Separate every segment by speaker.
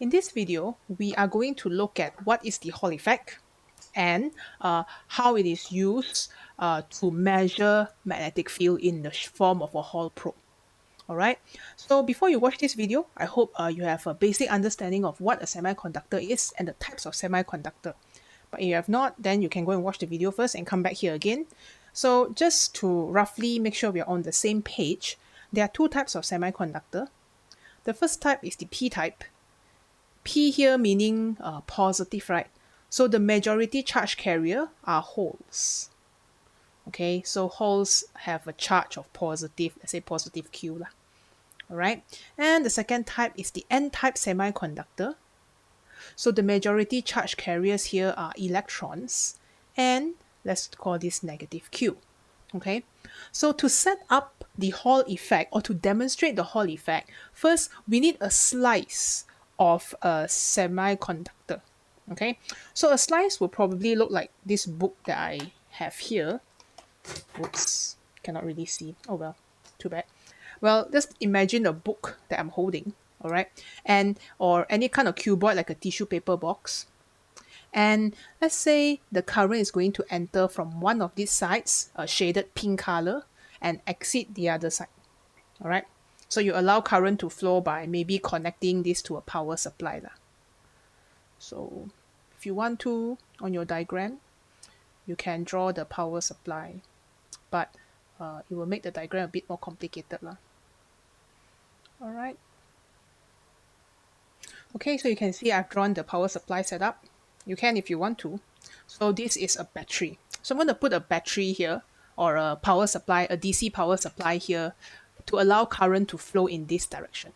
Speaker 1: In this video, we are going to look at what is the Hall effect and how it is used to measure magnetic field in the form of a Hall probe. All right. So before you watch this video, I hope you have a basic understanding of what a semiconductor is and the types of semiconductor. But if you have not, then you can go and watch the video first and come back here again. So just to roughly make sure we are on the same page, there are two types of semiconductor. The first type is the P type. P here meaning positive, right? So the majority charge carrier are holes. Okay, so holes have a charge of positive, let's say positive Q lah. All right, and the second type is the N-type semiconductor. So the majority charge carriers here are electrons, and let's call this negative Q. Okay, so to set up the Hall effect or to demonstrate the Hall effect, first we need a slice of a semiconductor. Okay, so a slice will probably look like this book that I have here. Oops, cannot really see. Oh well, too bad. Well, just imagine a book that I'm holding, all right, and or any kind of cuboid like a tissue paper box. And let's say the current is going to enter from one of these sides, a shaded pink color, and exit the other side. All right. So you allow current to flow by maybe connecting this to a power supply lah. So if you want to, on your diagram, you can draw the power supply, but it will make the diagram a bit more complicated lah. All right. Okay, so you can see I've drawn the power supply setup. You can if you want to. So this is a battery. So I'm going to put a battery here or a power supply, a DC power supply here to allow current to flow in this direction.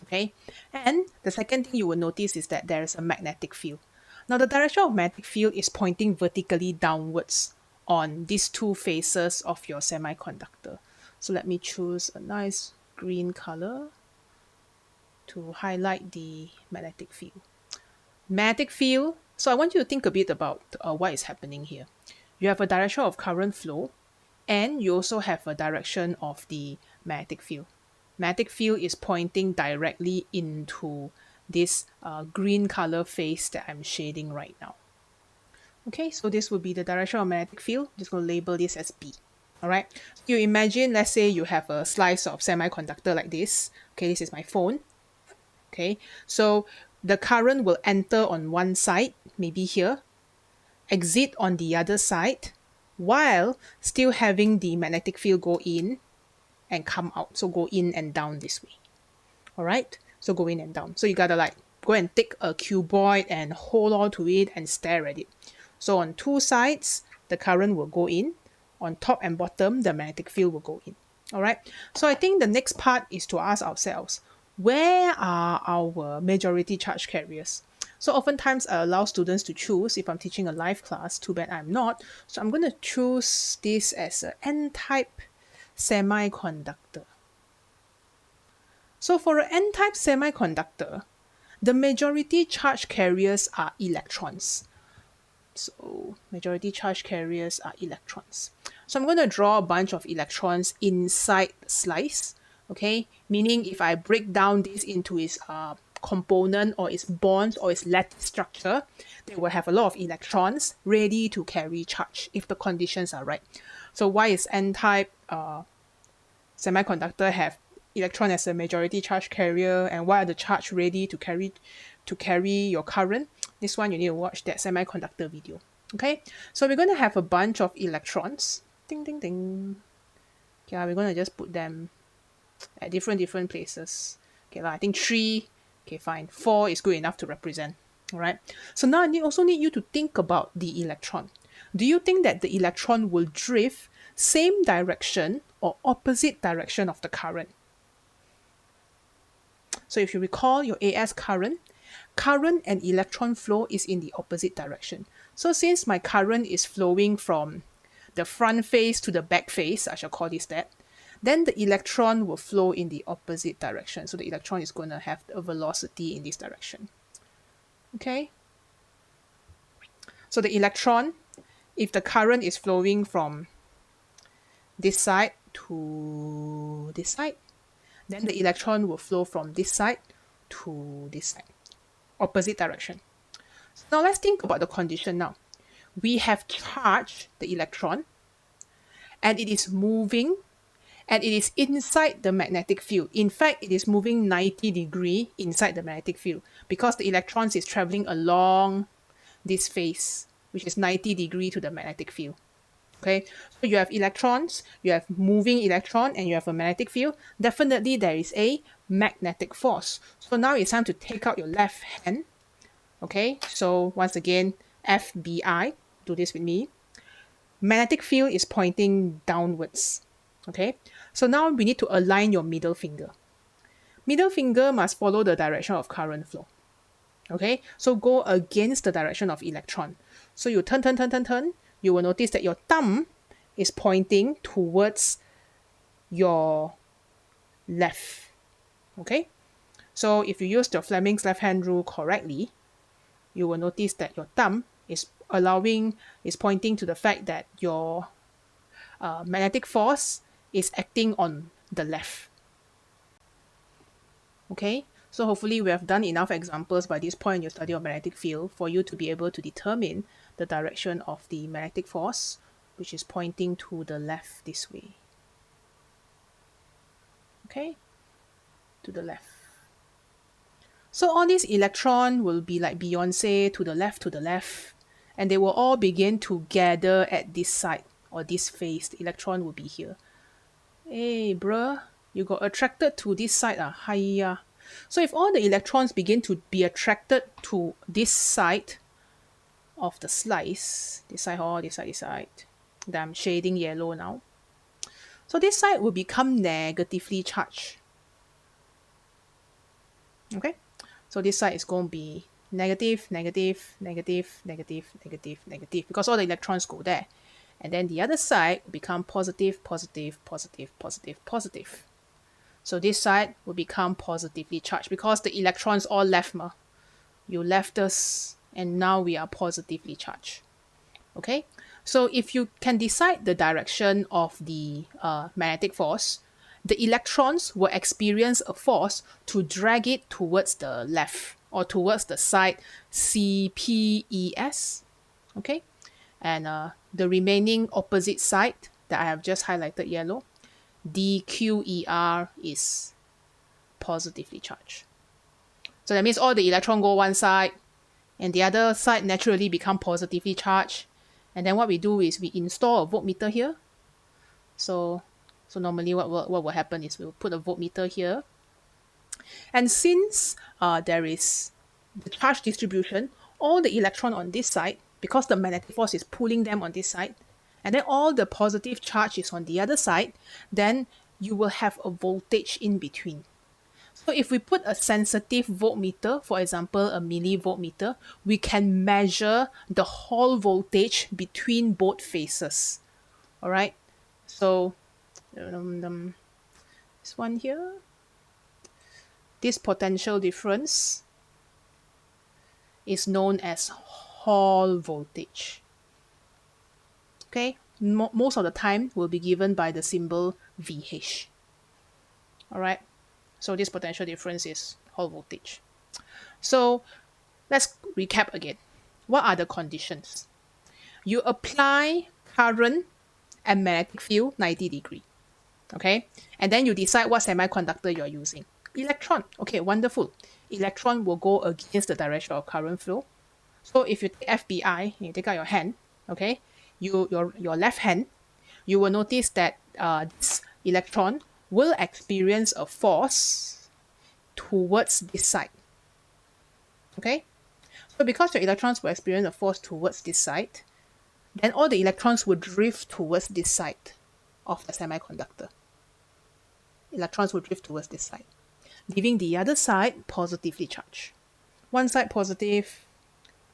Speaker 1: Okay, and the second thing you will notice is that there is a magnetic field. Now the direction of magnetic field is pointing vertically downwards on these two faces of your semiconductor. So let me choose a nice green color to highlight the magnetic field. Magnetic field, so I want you to think a bit about what is happening here. You have a direction of current flow and you also have a direction of the magnetic field. Magnetic field is pointing directly into this green color face that I'm shading right now. Okay, so this will be the direction of magnetic field. Just going to label this as B. All right, so you imagine, let's say you have a slice of semiconductor like this. Okay, this is my phone. Okay, so the current will enter on one side, maybe here, exit on the other side, while still having the magnetic field go in and come out. So go in and down this way. All right, so go in and down. So you gotta like go and take a cuboid and hold on to it and stare at it. So on two sides, the current will go in. On top and bottom, the magnetic field will go in. All right, so I think the next part is to ask ourselves, where are our majority charge carriers? So oftentimes I allow students to choose if I'm teaching a live class. Too bad I'm not. So I'm going to choose this as an N-type semiconductor. So for an N-type semiconductor, the majority charge carriers are electrons. So majority charge carriers are electrons. So I'm going to draw a bunch of electrons inside the slice. Okay, meaning if I break down this into its component or its bonds or its lattice structure, they will have a lot of electrons ready to carry charge if the conditions are right. So why is N-type semiconductor have electron as a majority charge carrier, and why are the charge ready to carry your current? This one you need to watch that semiconductor video. Okay, so we're going to have a bunch of electrons. Ding ding ding. Okay, we're going to just put them at different places. Okay, I think 3. Okay, fine. 4 is good enough to represent. All right. So now I also need you to think about the electron. Do you think that the electron will drift same direction or opposite direction of the current? So if you recall your AS current and electron flow is in the opposite direction. So since my current is flowing from the front face to the back face, I shall call this that, then the electron will flow in the opposite direction. So the electron is going to have a velocity in this direction. Okay? So the electron, if the current is flowing from this side to this side, then the electron will flow from this side to this side. opposite direction. So now let's think about the condition now. We have charged the electron and it is moving and it is inside the magnetic field. In fact, it is moving 90 degrees inside the magnetic field because the electrons is traveling along this phase, which is 90 degrees to the magnetic field. Okay, so you have electrons, you have moving electron, and you have a magnetic field. Definitely there is a magnetic force. So now it's time to take out your left hand. Okay, so once again, FBI, do this with me. Magnetic field is pointing downwards. Okay, so now we need to align your middle finger. Middle finger must follow the direction of current flow. Okay, so go against the direction of electron. So you turn, turn, turn, turn, turn. You will notice that your thumb is pointing towards your left. Okay, so if you use the Fleming's left hand rule correctly, you will notice that your thumb is pointing to the fact that your magnetic force is acting on the left. Okay, so hopefully we have done enough examples by this point in your study of magnetic field for you to be able to determine the direction of the magnetic force, which is pointing to the left this way. Okay, to the left. So all these electrons will be like Beyonce to the left, and they will all begin to gather at this side or this face. The electron will be here. Hey, bruh, you got attracted to this side, hiya. So if all the electrons begin to be attracted to this side of the slice, this side, that I'm shading yellow now. So this side will become negatively charged. Okay, so this side is going to be negative, negative, negative, negative, negative, negative, because all the electrons go there. And then the other side will become positive, positive, positive, positive, positive. So this side will become positively charged because the electrons all left. You left us, and now we are positively charged. Okay, so if you can decide the direction of the magnetic force, the electrons will experience a force to drag it towards the left or towards the side CPES. Okay, and the remaining opposite side that I have just highlighted yellow, DQER, is positively charged. So that means all the electrons go one side and the other side naturally become positively charged. And then what we do is we install a voltmeter here. So normally what will happen is we'll put a voltmeter here. And since there is the charge distribution, all the electron on this side, because the magnetic force is pulling them on this side, and then all the positive charge is on the other side, then you will have a voltage in between. So if we put a sensitive voltmeter, for example, a millivoltmeter, we can measure the Hall voltage between both phases. All right. So this one here, this potential difference is known as Hall voltage. Okay. Most of the time will be given by the symbol VH. All right. So this potential difference is Hall voltage. So let's recap again. What are the conditions? You apply current and magnetic field 90 degree. Okay, and then you decide what semiconductor you're using. Electron. Okay, wonderful. Electron will go against the direction of current flow. So if you take FBI, you take out your hand, okay, your left hand, you will notice that this electron will experience a force towards this side. Okay, so because your electrons will experience a force towards this side, then all the electrons will drift towards this side of the semiconductor. Electrons will drift towards this side, leaving the other side positively charged. One side positive,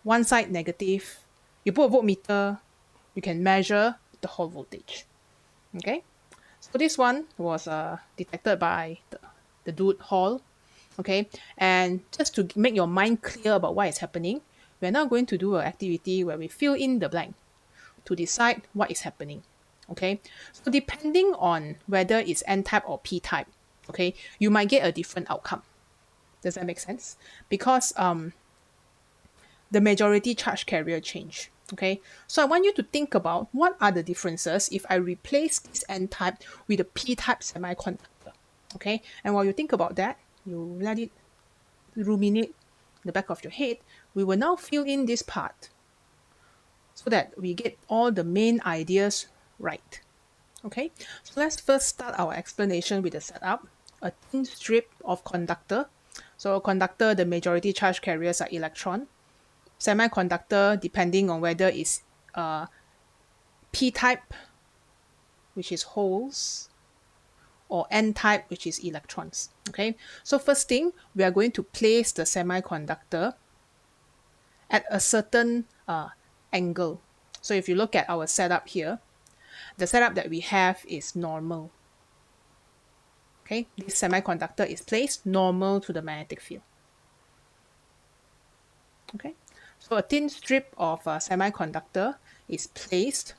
Speaker 1: one side negative. You put a voltmeter, you can measure the Hall voltage. Okay, so this one was detected by the dude Hall. Okay, and just to make your mind clear about what is happening, we're now going to do an activity where we fill in the blank to decide what is happening. Okay, so depending on whether it's N-type or P-type, okay, you might get a different outcome. Does that make sense? Because the majority charge carrier change. Okay, so I want you to think about what are the differences if I replace this N-type with a P-type semiconductor. Okay, and while you think about that, you let it ruminate in the back of your head. We will now fill in this part so that we get all the main ideas right. Okay, so let's first start our explanation with the setup. A thin strip of conductor. So a conductor, the majority charge carriers are electron. Semiconductor, depending on whether it's P-type, which is holes, or N-type, which is electrons. Okay, so first thing, we are going to place the semiconductor at a certain angle. So if you look at our setup here, the setup that we have is normal. Okay, this semiconductor is placed normal to the magnetic field. Okay, so a thin strip of a semiconductor is placed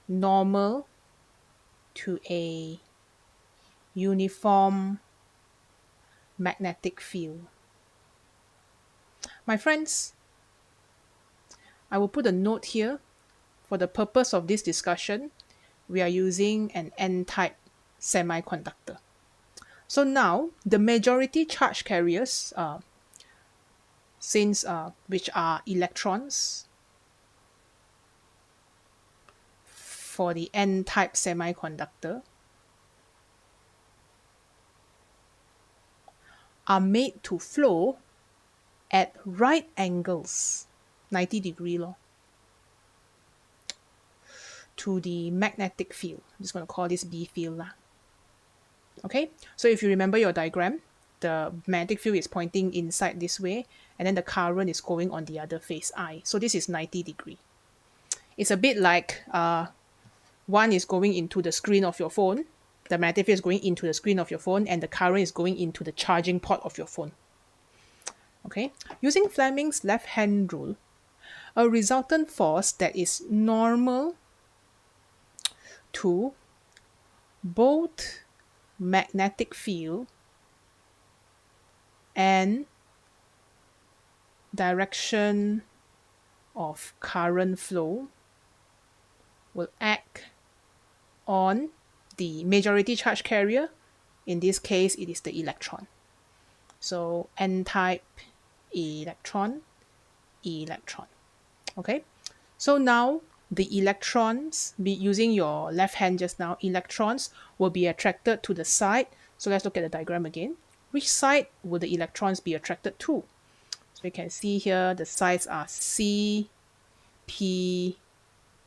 Speaker 1: normal to a uniform magnetic field. My friends, I will put a note here. For the purpose of this discussion, we are using an N-type semiconductor. So now, the majority charge carriers, which are electrons, for the N-type semiconductor, are made to flow at right angles, 90-degree law, to the magnetic field. I'm just going to call this B field lah. Okay, so if you remember your diagram, the magnetic field is pointing inside this way, and then the current is going on the other face, I. So this is 90-degree. It's a bit like one is going into the screen of your phone, the magnetic field is going into the screen of your phone, and the current is going into the charging port of your phone. Okay, using Fleming's left-hand rule, a resultant force that is normal to both magnetic field and direction of current flow will act on the majority charge carrier. In this case, it is the electron. So N-type electron, electron. Okay, so now the electrons, using your left hand just now, electrons will be attracted to the side. So let's look at the diagram again. Which side will the electrons be attracted to? So you can see here the sides are C, P,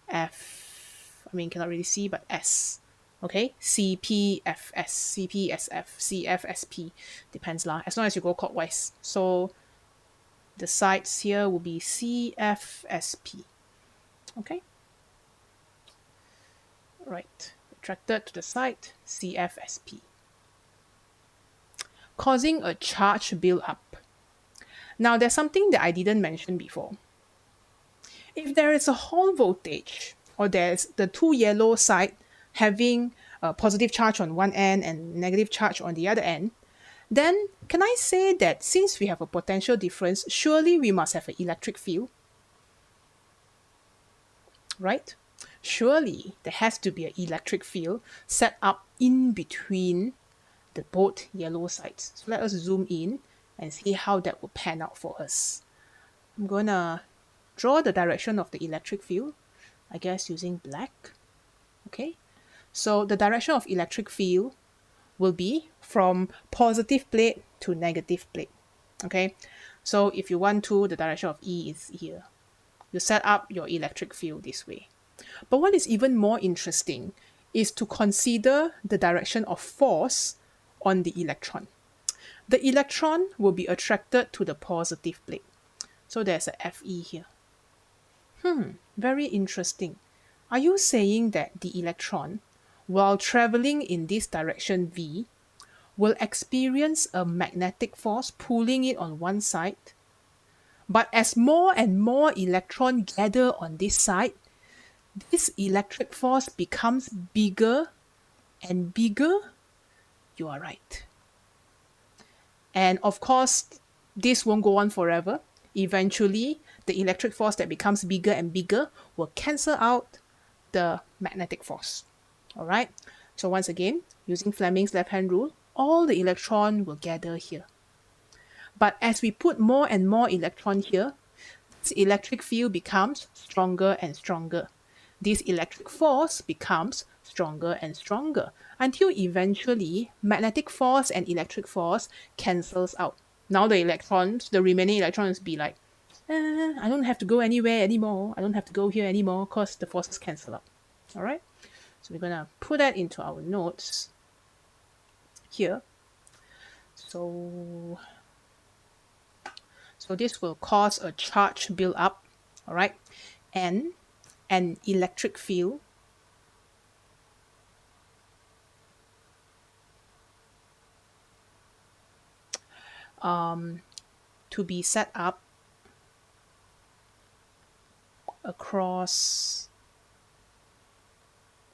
Speaker 1: F. I mean, cannot really see, but S. Okay, C, P, F, S, C, P, S, F, C, F, S, P. Depends lah, as long as you go clockwise. So the sides here will be C, F, S, P. Okay. Right, attracted to the side, CFSP, causing a charge build-up. Now, there's something that I didn't mention before. If there is a Hall voltage, or there's the two yellow side having a positive charge on one end and negative charge on the other end, then can I say that since we have a potential difference, surely we must have an electric field? Right? Surely there has to be an electric field set up in between the both yellow sides. So let us zoom in and see how that will pan out for us. I'm going to draw the direction of the electric field, I guess using black. Okay, so the direction of electric field will be from positive plate to negative plate. Okay, so if you want to, the direction of E is here. You set up your electric field this way. But what is even more interesting is to consider the direction of force on the electron. The electron will be attracted to the positive plate. So there's a Fe here. Very interesting. Are you saying that the electron, while traveling in this direction V, will experience a magnetic force pulling it on one side? But as more and more electrons gather on this side, this electric force becomes bigger and bigger? You are right. And of course, this won't go on forever. eventually the electric force that becomes bigger and bigger will cancel out the magnetic force. All right. So once again, using Fleming's left-hand rule, all the electron will gather here. But as we put more and more electron here, this electric field becomes stronger and stronger. This electric force becomes stronger and stronger until eventually magnetic force and electric force cancels out. Now the remaining electrons be like, I don't have to go anywhere anymore. I don't have to go here anymore because the forces cancel out. All right. So we're going to put that into our notes here. So this will cause a charge build up, all right, and an electric field to be set up across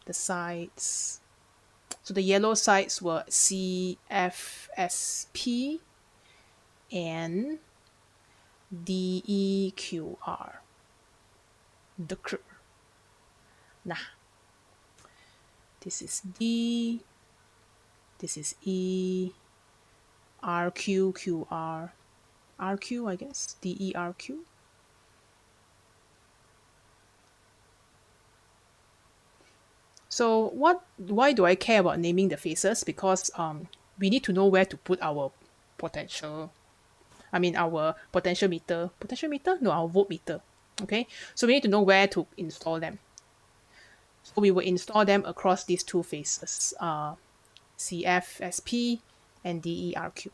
Speaker 1: the sides. So the yellow sides were CFSP and DEQR. Nah. This is D, this is E, RQ, QR, RQ, I guess, DERQ. So why do I care about naming the phases? Because we need to know where to put our potential meter. No, our voltmeter. Okay, so we need to know where to install them. So we will install them across these two phases, CFSP and DERQ.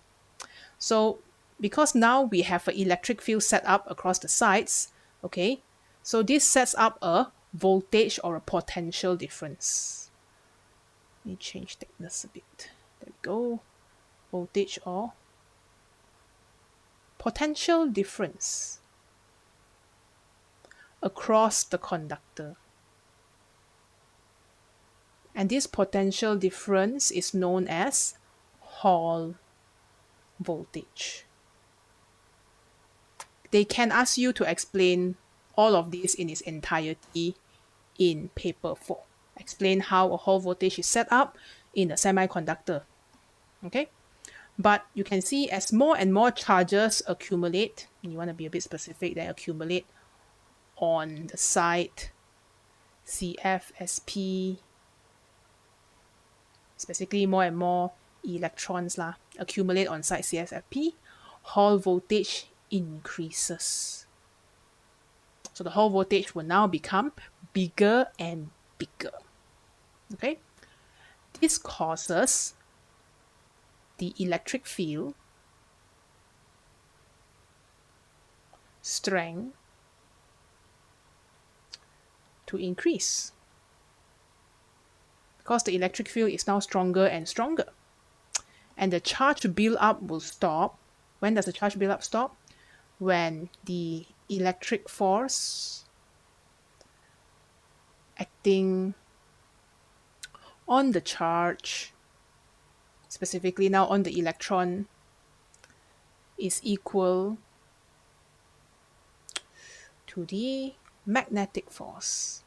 Speaker 1: So because now we have an electric field set up across the sides, okay, so this sets up a voltage or a potential difference. Let me change thickness a bit. There we go. Voltage or potential difference across the conductor. And this potential difference is known as Hall voltage. They can ask you to explain all of this in its entirety in paper 4. Explain how a Hall voltage is set up in a semiconductor. Okay? But you can see as more and more charges accumulate, and you want to be a bit specific, they accumulate on the side CFSP, specifically more and more electrons accumulate on side CFSP, Hall voltage increases. So the Hall voltage will now become bigger and bigger. Okay? This causes the electric field strength to increase because the electric field is now stronger and stronger. And the charge build up will stop. When does the charge build up stop? When the electric force acting on the charge, specifically now on the electron, is equal to the magnetic force.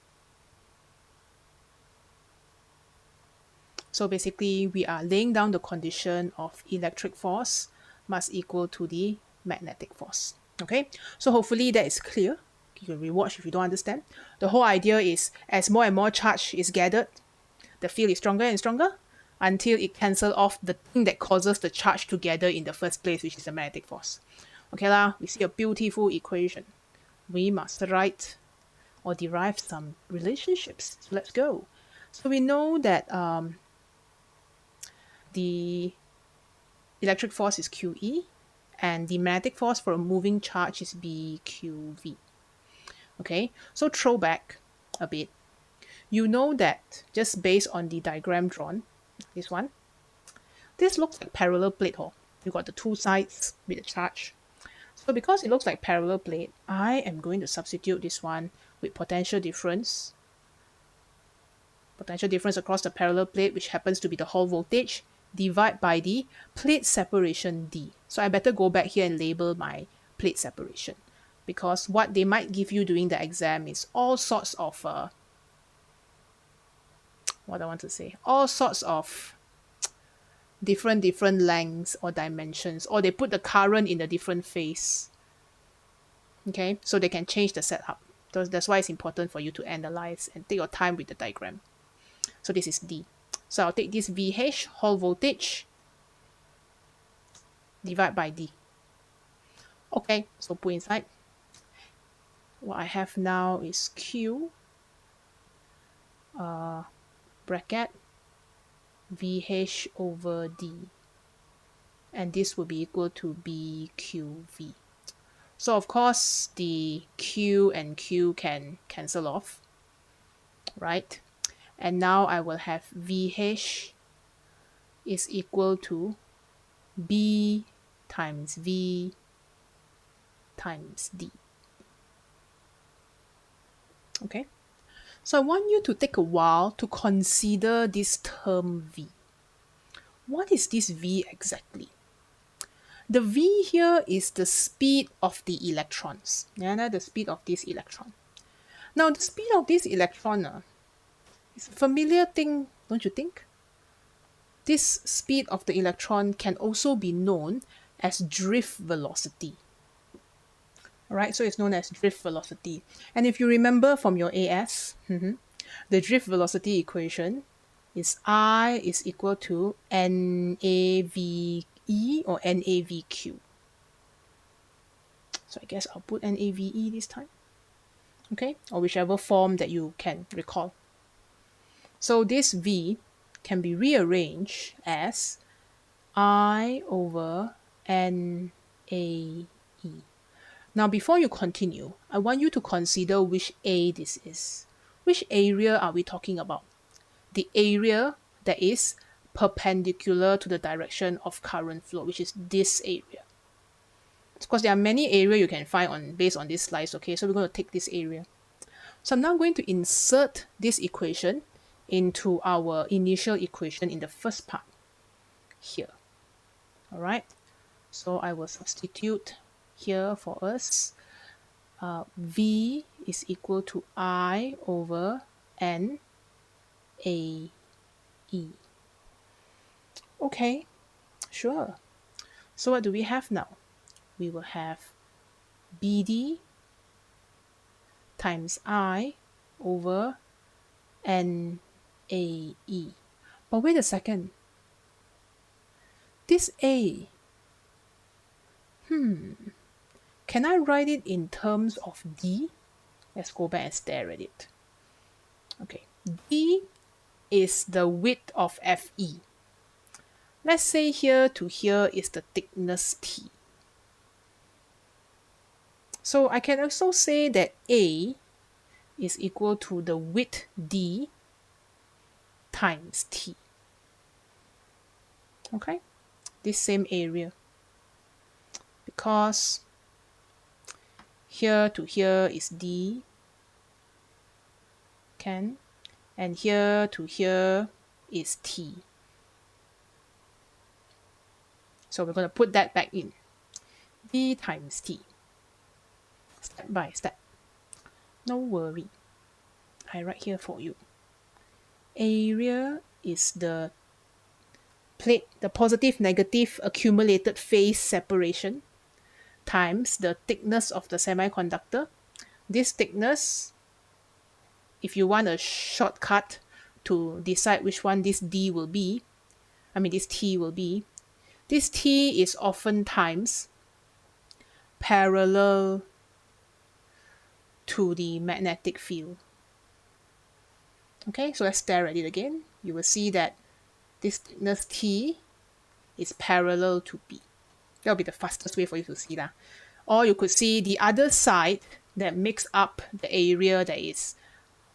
Speaker 1: So basically, we are laying down the condition of electric force must equal to the magnetic force. Okay, so hopefully that is clear. You can rewatch if you don't understand. The whole idea is as more and more charge is gathered, the field is stronger and stronger until it cancels off the thing that causes the charge to gather in the first place, which is the magnetic force. Okay lah, we see a beautiful equation. We must write or derive some relationships. So let's go. So we know that the electric force is QE and the magnetic force for a moving charge is BQV. Okay, so throwback a bit. You know that just based on the diagram drawn, this one, this looks like parallel plate. You got the two sides with the charge. So because it looks like parallel plate, I am going to substitute this one with potential difference across the parallel plate, which happens to be the Hall voltage, divide by the plate separation D. So I better go back here and label my plate separation. because what they might give you during the exam is all sorts of all sorts of different lengths or dimensions, or they put the current in a different phase. Okay, so they can change the setup. That's why it's important for you to analyze and take your time with the diagram. So this is D. So I'll take this VH, hall voltage, divide by D. Okay, so put inside. What I have now is Q, bracket, VH over D. And this will be equal to BQV. So of course, the Q and Q can cancel off, right? And now I will have VH is equal to B times V times D. Okay, so I want you to take a while to consider this term V. What is this V exactly? The V here is the speed of the electrons. Yeah, the speed of this electron. Now, the speed of this electron is a familiar thing, don't you think? This speed of the electron can also be known as drift velocity. Alright, so it's known as drift velocity. And if you remember from your AS, the drift velocity equation is I is equal to NAVE or NAVQ. So I guess I'll put NAVE this time. Okay, or whichever form that you can recall. So this V can be rearranged as I over NAE. Now, before you continue, I want you to consider which A this is. Which area are we talking about? The area that is perpendicular to the direction of current flow, which is this area. Of course, there are many areas you can find based on this slice, okay? So we're going to take this area. So I'm now going to insert this equation into our initial equation in the first part here. All right, so I will substitute here for us. V is equal to I over N A E. Okay, sure. So what do we have now? We will have BD times I over NAE. But wait a second. This A, can I write it in terms of D? Let's go back and stare at it. Okay, D is the width of FE. Let's say here to here is the thickness T. So I can also say that A is equal to the width D times T. Okay, this same area. Because here to here is D, and here to here is T. So we're going to put that back in. D times T. Step by step. No worry. I write here for you. Area is the plate, the positive negative accumulated phase separation times the thickness of the semiconductor. This thickness, if you want a shortcut to decide which one this D will be, this T will be, this T is oftentimes parallel to the magnetic field. Okay, so let's stare at it again. You will see that this thickness T is parallel to B. That will be the fastest way for you to see that. Or you could see the other side that makes up the area that is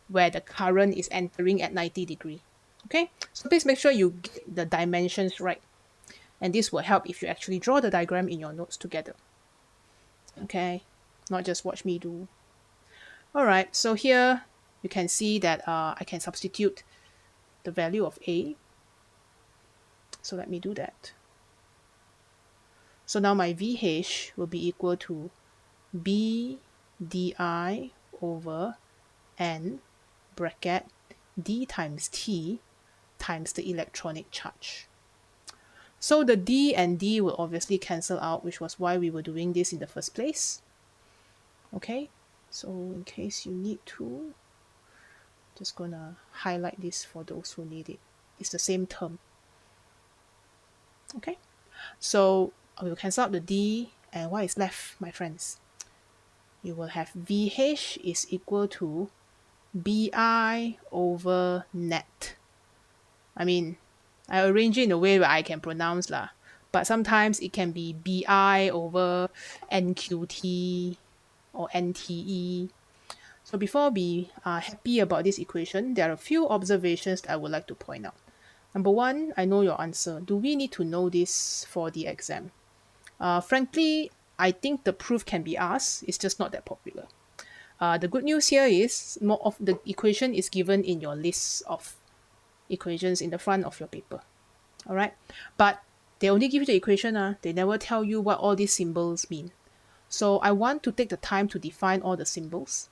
Speaker 1: where the current is entering at 90 degrees. Okay, so please make sure you get the dimensions right. And this will help if you actually draw the diagram in your notes together. Okay, not just watch me do. All right, so here you can see that I can substitute the value of A. So let me do that. So now my VH will be equal to B di over n bracket d times t times the electronic charge. So the d and d will obviously cancel out, which was why we were doing this in the first place. Okay, so in case you need to, just gonna highlight this for those who need it. It's the same term. Okay, so I will cancel out the d, and what is left, my friends? You will have VH is equal to BI over net. I mean, I arrange it in a way where I can pronounce lah, but sometimes it can be BI over NQT or NTE. So before we are happy about this equation, there are a few observations that I would like to point out. Number one, I know your answer. Do we need to know this for the exam? Frankly, I think the proof can be asked. It's just not that popular. The good news here is more of the equation is given in your list of equations in the front of your paper. All right, but they only give you the equation. They never tell you what all these symbols mean. So I want to take the time to define all the symbols.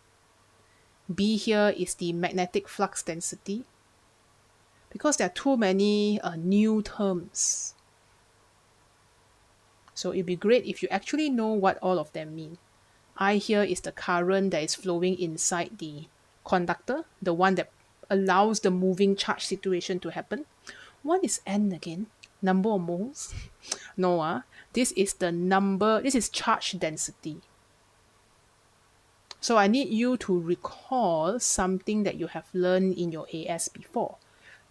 Speaker 1: B here is the magnetic flux density, because there are too many new terms. So it'd be great if you actually know what all of them mean. I here is the current that is flowing inside the conductor, the one that allows the moving charge situation to happen. What is N again? Number of moles? No, this is the number, this is charge density. So I need you to recall something that you have learned in your AS before.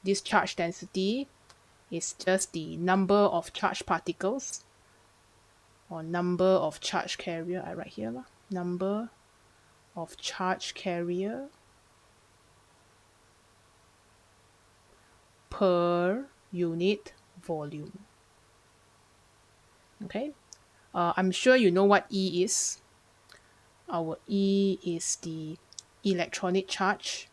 Speaker 1: This charge density is just the number of charged particles or number of charge carrier. I write here lah. Number of charge carrier per unit volume. Okay, I'm sure you know what E is. Our E is the electronic charge,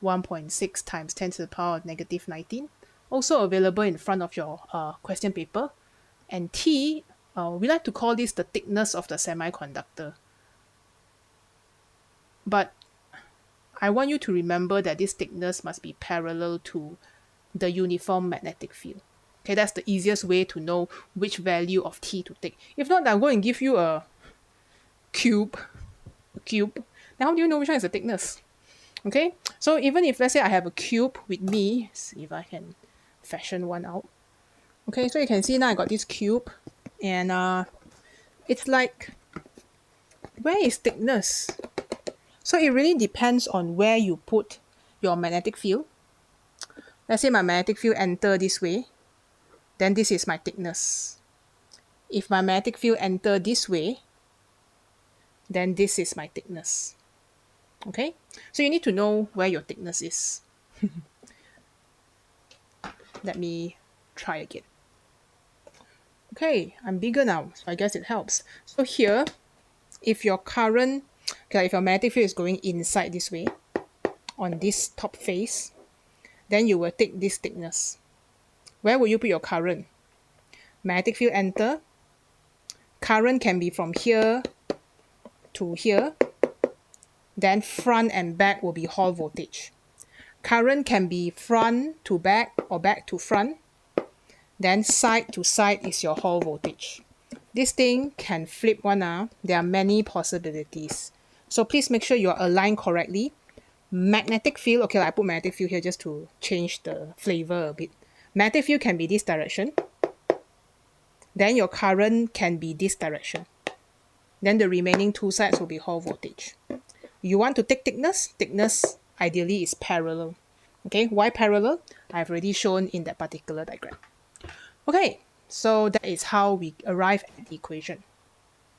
Speaker 1: 1.6 times 10 to the power of negative 19. Also available in front of your question paper. And T, we like to call this the thickness of the semiconductor. But I want you to remember that this thickness must be parallel to the uniform magnetic field. Okay, that's the easiest way to know which value of T to take. If not, I'm going to give you a cube. Now how do you know which one is the thickness? Okay, so even if let's say I have a cube with me, see if I can fashion one out. Okay, so you can see now I got this cube, and it's like, where is thickness? So it really depends on where you put your magnetic field. Let's say my magnetic field enter this way, then this is my thickness. If my magnetic field enter this way, then this is my thickness. Okay, so you need to know where your thickness is. Let me try again. Okay, I'm bigger now, so I guess it helps. So here, if your current, okay, if your magnetic field is going inside this way, on this top face, then you will take this thickness. Where will you put your current? Magnetic field enter. Current can be from here to here. Then front and back will be hall voltage. Current can be front to back or back to front. Then side to side is your hall voltage. This thing can flip one. There are many possibilities. So please make sure you are aligned correctly. Magnetic field, okay, I put magnetic field here just to change the flavor a bit. Magnetic field can be this direction. Then your current can be this direction. Then the remaining two sides will be hall voltage. You want to take thickness? Thickness ideally is parallel. Okay, why parallel? I've already shown in that particular diagram. Okay, so that is how we arrive at the equation.